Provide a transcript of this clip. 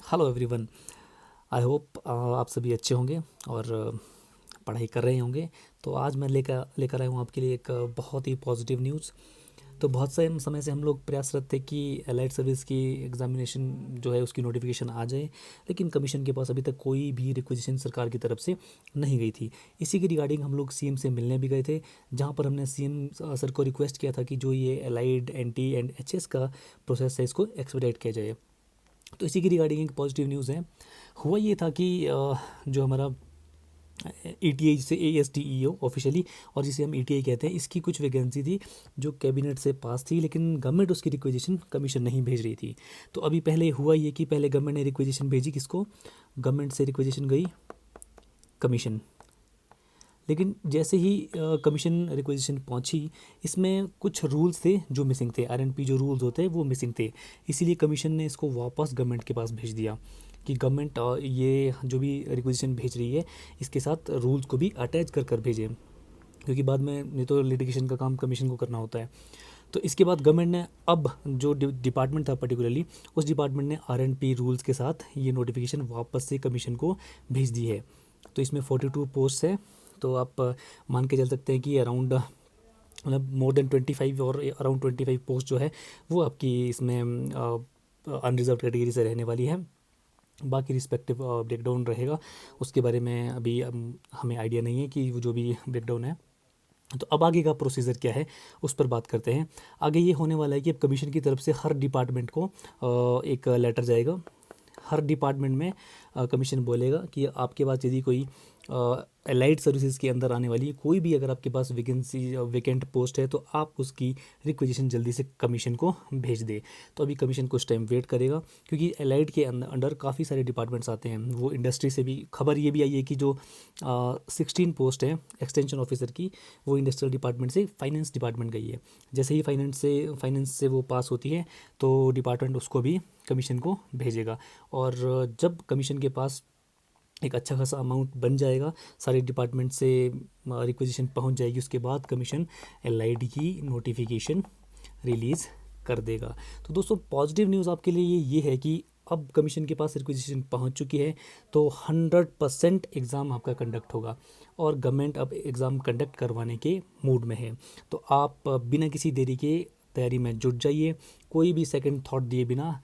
Hello everyone. I hope आप सभी अच्छे होंगे और पढ़ाई कर रहे होंगे। तो आज मैं लेकर लेकर आया हूँ आपके लिए एक बहुत ही पॉजिटिव न्यूज़। तो बहुत से समय से हम लोग प्रयासरत थे कि एलाइड सर्विस की एग्ज़ामिनेशन जो है उसकी नोटिफिकेशन आ जाए, लेकिन कमीशन के पास अभी तक कोई भी रिक्वेजिशन सरकार की तरफ से नहीं गई थी। इसी के रिगार्डिंग हम लोग सीएम से मिलने भी गए थे, जहाँ पर हमने सीएम सर को रिक्वेस्ट किया था कि जो ये एलाइड एनटी एंड एचएस का प्रोसेस है इसको एक्सपीडिएट किया जाए। तो इसी की रिगार्डिंग एक पॉजिटिव न्यूज़ है। हुआ ये था कि जो हमारा ईटीआई जिसे एएसटीईओ ऑफिशियली और जिसे हम ईटीआई कहते हैं, इसकी कुछ वैकेंसी थी जो कैबिनेट से पास थी, लेकिन गवर्नमेंट उसकी रिक्वेजिशन कमीशन नहीं भेज रही थी। तो अभी पहले हुआ ये कि पहले गवर्नमेंट ने रिक्वेजिशन भेजी किसको, गवर्नमेंट से रिक्वेजिशन गई कमीशन। लेकिन जैसे ही कमीशन रिक्वेजिशन पहुंची, इसमें कुछ रूल्स थे जो मिसिंग थे। आरएनपी जो रूल्स होते हैं वो मिसिंग थे। इसीलिए कमीशन ने इसको वापस गवर्नमेंट के पास भेज दिया कि गवर्नमेंट ये जो भी रिक्वेजिशन भेज रही है इसके साथ रूल्स को भी अटैच कर कर भेजें, क्योंकि बाद में नहीं तो लिटिगेशन का काम कमीशन को करना होता है। तो इसके बाद गवर्नमेंट ने अब जो डिपार्टमेंट था पर्टिकुलरली, उस डिपार्टमेंट ने आरएनपी रूल्स के साथ ये नोटिफिकेशन वापस से कमीशन को भेज दी है। तो इसमें 42 पोस्ट है। तो आप मान के चल सकते हैं कि अराउंड मतलब मोर देन 25 और अराउंड 25 पोस्ट जो है वो आपकी इसमें अनरिजर्व कैटेगरी से रहने वाली है। बाकी रिस्पेक्टिव ब्रेकडाउन रहेगा, उसके बारे में अभी हमें आइडिया नहीं है कि वो जो भी ब्रेकडाउन है। तो अब आगे का प्रोसीजर क्या है उस पर बात करते हैं। आगे ये होने वाला है कि अब कमीशन की तरफ से हर डिपार्टमेंट को एक लेटर जाएगा। हर डिपार्टमेंट में कमीशन बोलेगा कि आपके पास यदि कोई एलाइड सर्विसेज के अंदर आने वाली कोई भी अगर आपके पास वैकेंसी वैकेंट पोस्ट है तो आप उसकी रिक्वेजिशन जल्दी से कमीशन को भेज दे। तो अभी कमीशन कुछ टाइम वेट करेगा, क्योंकि एलाइड के अंडर काफ़ी सारे डिपार्टमेंट्स आते हैं। वो इंडस्ट्री से भी खबर ये भी आई है कि जो 16 पोस्ट है एक्सटेंशन ऑफिसर की, वो इंडस्ट्रियल डिपार्टमेंट से फाइनेंस डिपार्टमेंट गई है। जैसे ही फाइनेंस से वो पास होती है तो डिपार्टमेंट उसको भी कमीशन को भेजेगा। और जब कमीशन के पास एक अच्छा खासा अमाउंट बन जाएगा, सारे डिपार्टमेंट से रिक्वेजिशन पहुंच जाएगी, उसके बाद कमीशन एलआईड की नोटिफिकेशन रिलीज़ कर देगा। तो दोस्तों पॉजिटिव न्यूज़ आपके लिए ये है कि अब कमीशन के पास रिक्वेजिशन पहुंच चुकी है, तो 100% एग्ज़ाम आपका कंडक्ट होगा और गवर्नमेंट अब एग्ज़ाम कंडक्ट करवाने के मूड में है। तो आप बिना किसी देरी के तैयारी में जुट जाइए, कोई भी सेकंड थॉट दिए बिना